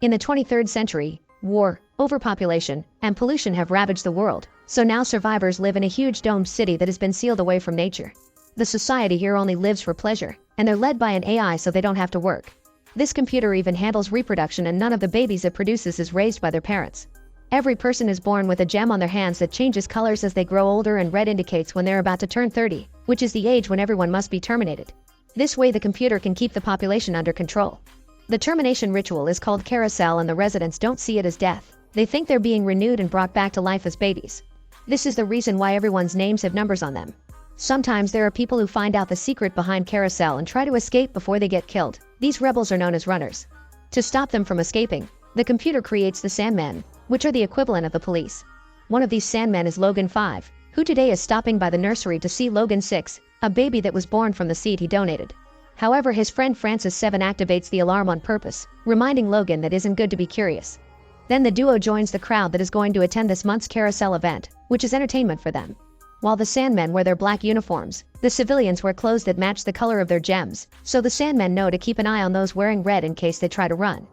In the 23rd century, war, overpopulation, and pollution have ravaged the world, so now survivors live in a huge domed city that has been sealed away from nature. The society here only lives for pleasure, and they're led by an AI so they don't have to work. This computer even handles reproduction, and none of the babies it produces is raised by their parents. Every person is born with a gem on their hands that changes colors as they grow older, and red indicates when they're about to turn 30, which is the age when everyone must be terminated. This way the computer can keep the population under control. The termination ritual is called carousel, and the residents don't see it as death. They think they're being renewed and brought back to life as babies. This is the reason why everyone's names have numbers on them. Sometimes there are people who find out the secret behind carousel and try to escape before they get killed. These rebels are known as runners. To stop them from escaping, the computer creates the Sandmen, which are the equivalent of the police. One of these Sandmen is Logan 5, who today is stopping by the nursery to see Logan 6, a baby that was born from the seed he donated. However, his friend Francis 7 activates the alarm on purpose, reminding Logan that it isn't good to be curious. Then the duo joins the crowd that is going to attend this month's carousel event, which is entertainment for them. While the Sandmen wear their black uniforms, the civilians wear clothes that match the color of their gems, so the Sandmen know to keep an eye on those wearing red in case they try to run.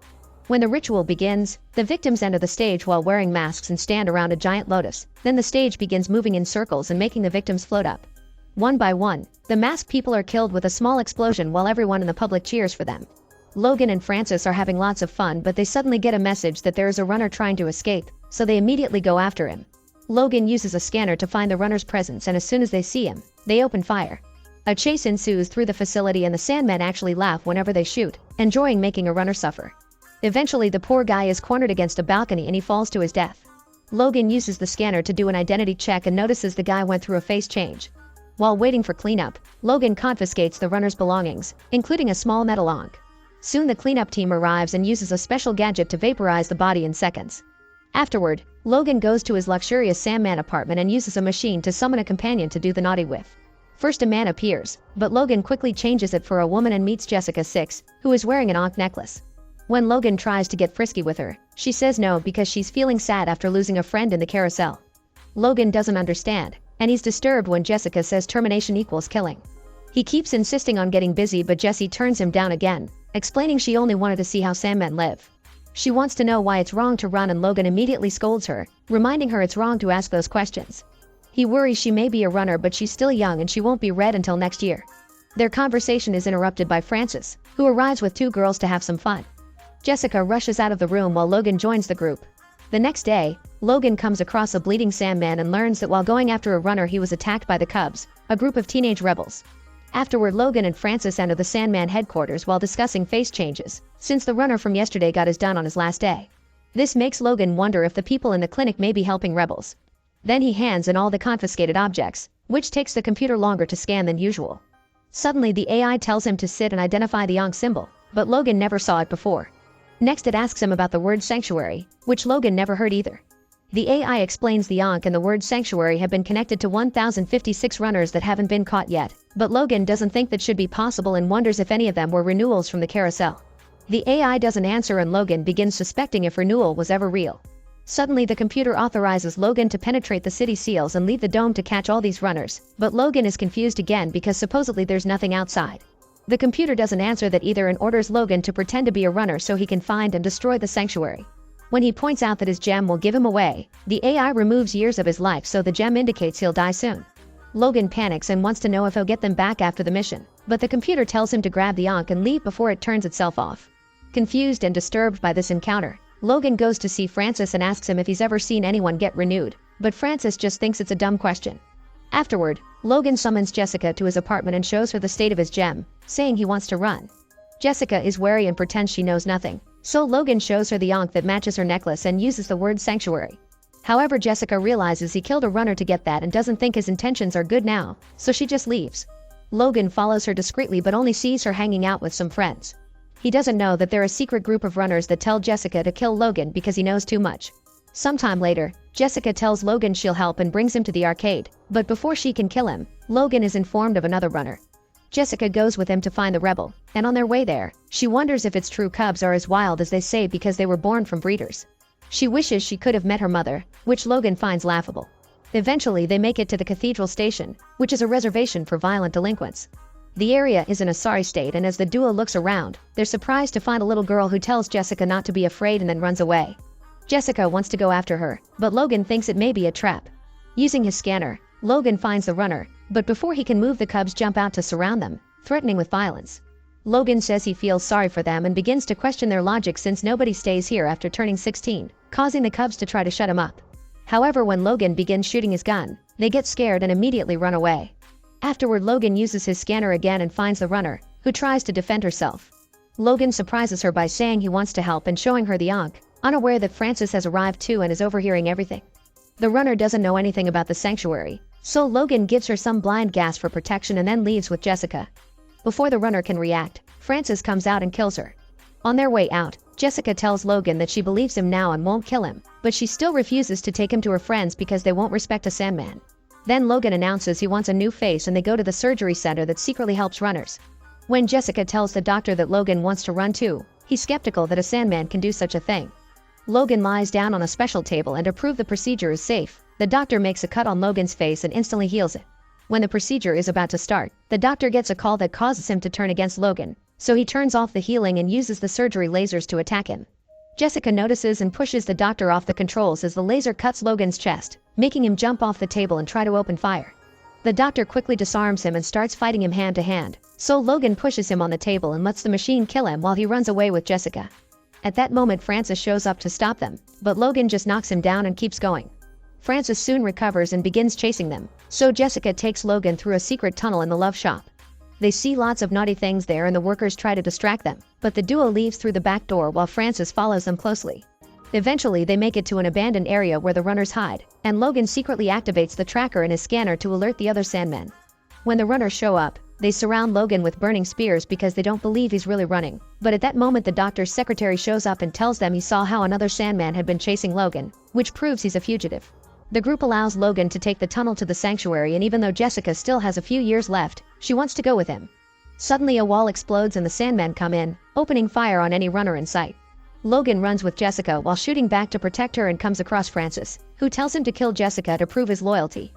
When the ritual begins, the victims enter the stage while wearing masks and stand around a giant lotus. Then the stage begins moving in circles and making the victims float up. One by one, the masked people are killed with a small explosion while everyone in the public cheers for them. Logan and Francis are having lots of fun, but they suddenly get a message that there is a runner trying to escape, so they immediately go after him. Logan uses a scanner to find the runner's presence, and as soon as they see him, they open fire. A chase ensues through the facility, and the Sandmen actually laugh whenever they shoot, enjoying making a runner suffer. Eventually the poor guy is cornered against a balcony and he falls to his death. Logan uses the scanner to do an identity check and notices the guy went through a face change. While waiting for cleanup, Logan confiscates the runner's belongings, including a small metal ankh. Soon the cleanup team arrives and uses a special gadget to vaporize the body in seconds. Afterward, Logan goes to his luxurious Sandman apartment and uses a machine to summon a companion to do the naughty with. First a man appears, but Logan quickly changes it for a woman and meets Jessica 6, who is wearing an ankh necklace. When Logan tries to get frisky with her, she says no because she's feeling sad after losing a friend in the carousel. Logan doesn't understand, and he's disturbed when Jessica says termination equals killing. He keeps insisting on getting busy, but Jessie turns him down again, explaining she only wanted to see how Sandmen live. She wants to know why it's wrong to run, and Logan immediately scolds her, reminding her it's wrong to ask those questions. He worries she may be a runner, but she's still young and she won't be red until next year. Their conversation is interrupted by Francis, who arrives with 2 girls to have some fun. Jessica rushes out of the room while Logan joins the group. The next day, Logan comes across a bleeding Sandman and learns that while going after a runner he was attacked by the Cubs, a group of teenage rebels. Afterward, Logan and Francis enter the Sandman headquarters while discussing face changes, since the runner from yesterday got his done on his last day. This makes Logan wonder if the people in the clinic may be helping rebels. Then he hands in all the confiscated objects, which takes the computer longer to scan than usual. Suddenly the AI tells him to sit and identify the ankh symbol, but Logan never saw it before. Next it asks him about the word sanctuary, which Logan never heard either. The AI explains the ankh and the word sanctuary have been connected to 1,056 runners that haven't been caught yet, but Logan doesn't think that should be possible and wonders if any of them were renewals from the carousel. The AI doesn't answer, and Logan begins suspecting if renewal was ever real. Suddenly the computer authorizes Logan to penetrate the city seals and leave the dome to catch all these runners, but Logan is confused again because supposedly there's nothing outside. The computer doesn't answer that either and orders Logan to pretend to be a runner so he can find and destroy the sanctuary. When he points out that his gem will give him away, the AI removes years of his life, so the gem indicates he'll die soon. Logan panics and wants to know if he'll get them back after the mission, but the computer tells him to grab the ankh and leave before it turns itself off. Confused and disturbed by this encounter, Logan goes to see Francis and asks him if he's ever seen anyone get renewed, but Francis just thinks it's a dumb question. Afterward, Logan summons Jessica to his apartment and shows her the state of his gem, saying he wants to run. Jessica is wary and pretends she knows nothing, so Logan shows her the ankh that matches her necklace and uses the word sanctuary. However, Jessica realizes he killed a runner to get that and doesn't think his intentions are good now, so she just leaves. Logan follows her discreetly but only sees her hanging out with some friends. He doesn't know that they're a secret group of runners that tell Jessica to kill Logan because he knows too much. Sometime later, Jessica tells Logan she'll help and brings him to the arcade, but before she can kill him, Logan is informed of another runner. Jessica goes with him to find the rebel, and on their way there, she wonders if it's true Cubs are as wild as they say because they were born from breeders. She wishes she could have met her mother, which Logan finds laughable. Eventually they make it to the cathedral station, which is a reservation for violent delinquents. The area is in a sorry state, and as the duo looks around, they're surprised to find a little girl who tells Jessica not to be afraid and then runs away. Jessica wants to go after her, but Logan thinks it may be a trap. Using his scanner, Logan finds the runner, but before he can move, the cubs jump out to surround them, threatening with violence. Logan says he feels sorry for them and begins to question their logic since nobody stays here after turning 16, causing the cubs to try to shut him up. However, when Logan begins shooting his gun, they get scared and immediately run away. Afterward, Logan uses his scanner again and finds the runner, who tries to defend herself. Logan surprises her by saying he wants to help and showing her the Ankh, unaware that Francis has arrived too and is overhearing everything. The runner doesn't know anything about the sanctuary, so Logan gives her some blind gas for protection and then leaves with Jessica. Before the runner can react, Francis comes out and kills her. On their way out, Jessica tells Logan that she believes him now and won't kill him, but she still refuses to take him to her friends because they won't respect a Sandman. Then Logan announces he wants a new face and they go to the surgery center that secretly helps runners. When Jessica tells the doctor that Logan wants to run too, he's skeptical that a Sandman can do such a thing. Logan lies down on a special table, and to prove the procedure is safe, the doctor makes a cut on Logan's face and instantly heals it. When the procedure is about to start, the doctor gets a call that causes him to turn against Logan, so he turns off the healing and uses the surgery lasers to attack him. Jessica notices and pushes the doctor off the controls as the laser cuts Logan's chest, making him jump off the table and try to open fire. The doctor quickly disarms him and starts fighting him hand to hand, so Logan pushes him on the table and lets the machine kill him while he runs away with Jessica. At that moment, Francis shows up to stop them, but Logan just knocks him down and keeps going. Francis soon recovers and begins chasing them, so Jessica takes Logan through a secret tunnel in the love shop. They see lots of naughty things there and the workers try to distract them, but the duo leaves through the back door while Francis follows them closely. Eventually, they make it to an abandoned area where the runners hide, and Logan secretly activates the tracker in his scanner to alert the other Sandmen. When the runners show up, they surround Logan with burning spears because they don't believe he's really running, but at that moment the doctor's secretary shows up and tells them he saw how another Sandman had been chasing Logan, which proves he's a fugitive. The group allows Logan to take the tunnel to the sanctuary, and even though Jessica still has a few years left, she wants to go with him. Suddenly a wall explodes and the Sandmen come in, opening fire on any runner in sight. Logan runs with Jessica while shooting back to protect her and comes across Francis, who tells him to kill Jessica to prove his loyalty.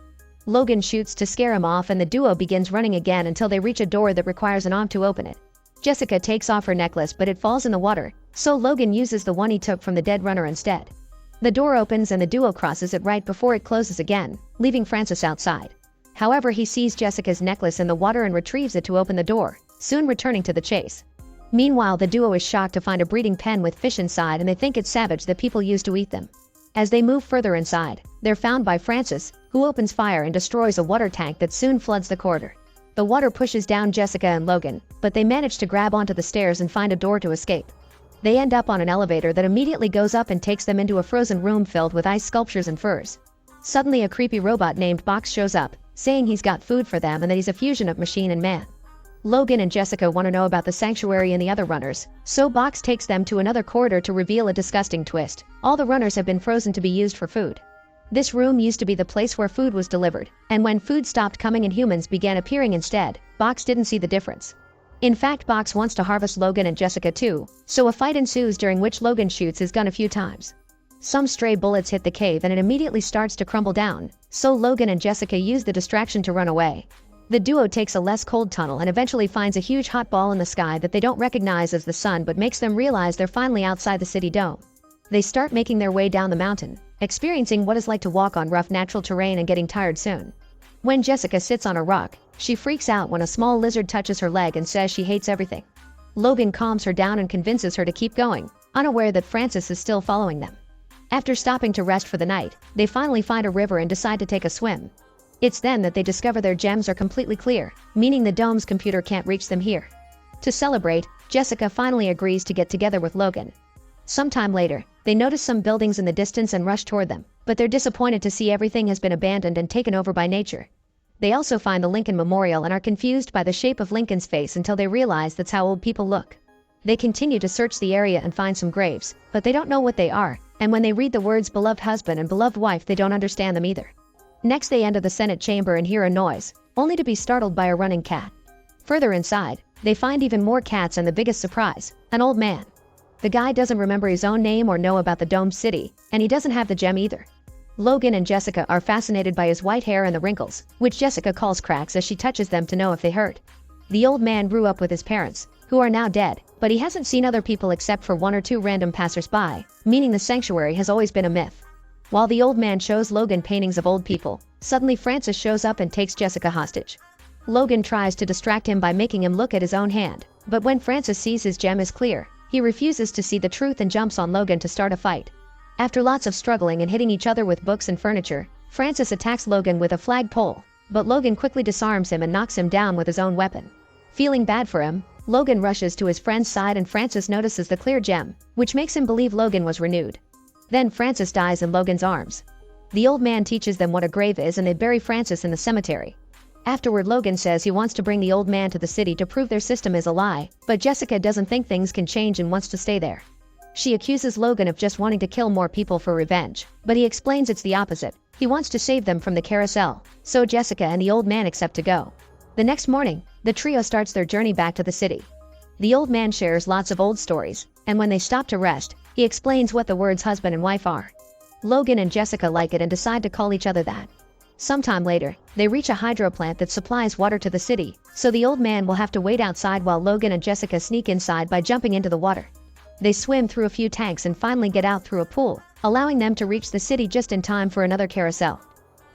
Logan shoots to scare him off and the duo begins running again until they reach a door that requires an arm to open it. Jessica takes off her necklace, but it falls in the water, so Logan uses the one he took from the dead runner instead. The door opens and the duo crosses it right before it closes again, leaving Francis outside. However, he sees Jessica's necklace in the water and retrieves it to open the door, soon returning to the chase. Meanwhile, the duo is shocked to find a breeding pen with fish inside, and they think it's savage that people use to eat them. As they move further inside, they're found by Francis, who opens fire and destroys a water tank that soon floods the corridor. The water pushes down Jessica and Logan, but they manage to grab onto the stairs and find a door to escape. They end up on an elevator that immediately goes up and takes them into a frozen room filled with ice sculptures and furs. Suddenly a creepy robot named Box shows up, saying he's got food for them and that he's a fusion of machine and man. Logan and Jessica want to know about the sanctuary and the other runners, so Box takes them to another corridor to reveal a disgusting twist. All the runners have been frozen to be used for food. This room used to be the place where food was delivered, and when food stopped coming and humans began appearing instead, Box didn't see the difference. In fact, Box wants to harvest Logan and Jessica too, so a fight ensues during which Logan shoots his gun a few times. Some stray bullets hit the cave and it immediately starts to crumble down, so Logan and Jessica use the distraction to run away. The duo takes a less cold tunnel and eventually finds a huge hot ball in the sky that they don't recognize as the sun, but makes them realize they're finally outside the city dome. They start making their way down the mountain, experiencing what it's like to walk on rough natural terrain and getting tired soon. When Jessica sits on a rock, she freaks out when a small lizard touches her leg and says she hates everything. Logan calms her down and convinces her to keep going, unaware that Francis is still following them. After stopping to rest for the night, they finally find a river and decide to take a swim. It's then that they discover their gems are completely clear, meaning the dome's computer can't reach them here. To celebrate, Jessica finally agrees to get together with Logan. Sometime later, they notice some buildings in the distance and rush toward them, but they're disappointed to see everything has been abandoned and taken over by nature. They also find the Lincoln Memorial and are confused by the shape of Lincoln's face until they realize that's how old people look. They continue to search the area and find some graves, but they don't know what they are, and when they read the words beloved husband and beloved wife, they don't understand them either. Next, they enter the Senate chamber and hear a noise, only to be startled by a running cat. Further inside, they find even more cats and the biggest surprise, an old man. The guy doesn't remember his own name or know about the domed city, and he doesn't have the gem either. Logan and Jessica are fascinated by his white hair and the wrinkles, which Jessica calls cracks as she touches them to know if they hurt. The old man grew up with his parents, who are now dead, but he hasn't seen other people except for one or two random passersby, meaning the sanctuary has always been a myth. While the old man shows Logan paintings of old people, suddenly Francis shows up and takes Jessica hostage. Logan tries to distract him by making him look at his own hand, but when Francis sees his gem is clear, he refuses to see the truth and jumps on Logan to start a fight. After lots of struggling and hitting each other with books and furniture, Francis attacks Logan with a flagpole, but Logan quickly disarms him and knocks him down with his own weapon. Feeling bad for him, Logan rushes to his friend's side and Francis notices the clear gem, which makes him believe Logan was renewed. Then Francis dies in Logan's arms. The old man teaches them what a grave is and they bury Francis in the cemetery. Afterward, Logan says he wants to bring the old man to the city to prove their system is a lie, but Jessica doesn't think things can change and wants to stay there. She accuses Logan of just wanting to kill more people for revenge, but he explains it's the opposite. He wants to save them from the carousel, so Jessica and the old man accept to go. The next morning, the trio starts their journey back to the city. The old man shares lots of old stories, and when they stop to rest, he explains what the words husband and wife are. Logan and Jessica like it and decide to call each other that. Sometime later, they reach a hydro plant that supplies water to the city, so the old man will have to wait outside while Logan and Jessica sneak inside by jumping into the water. They swim through a few tanks and finally get out through a pool, allowing them to reach the city just in time for another carousel.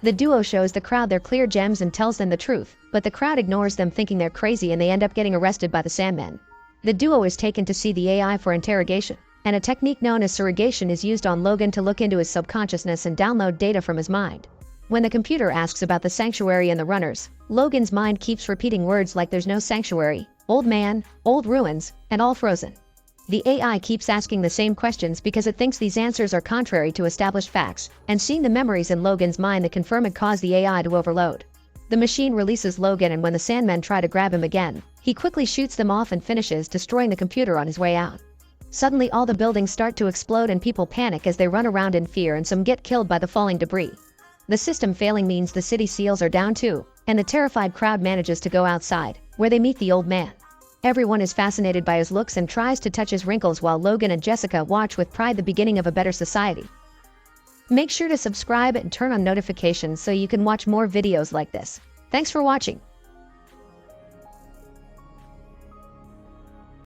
The duo shows the crowd their clear gems and tells them the truth, but the crowd ignores them thinking they're crazy and they end up getting arrested by the Sandmen. The duo is taken to see the AI for interrogation, and a technique known as surrogation is used on Logan to look into his subconsciousness and download data from his mind. When the computer asks about the sanctuary and the runners, Logan's mind keeps repeating words like there's no sanctuary, old man, old ruins, and all frozen. The AI keeps asking the same questions because it thinks these answers are contrary to established facts, and seeing the memories in Logan's mind that confirm it caused the AI to overload. The machine releases Logan and when the Sandmen try to grab him again, he quickly shoots them off and finishes destroying the computer on his way out. Suddenly all the buildings start to explode and people panic as they run around in fear and some get killed by the falling debris. The system failing means the city seals are down too, and the terrified crowd manages to go outside, where they meet the old man. Everyone is fascinated by his looks and tries to touch his wrinkles while Logan and Jessica watch with pride the beginning of a better society. Make sure to subscribe and turn on notifications so you can watch more videos like this. Thanks for watching.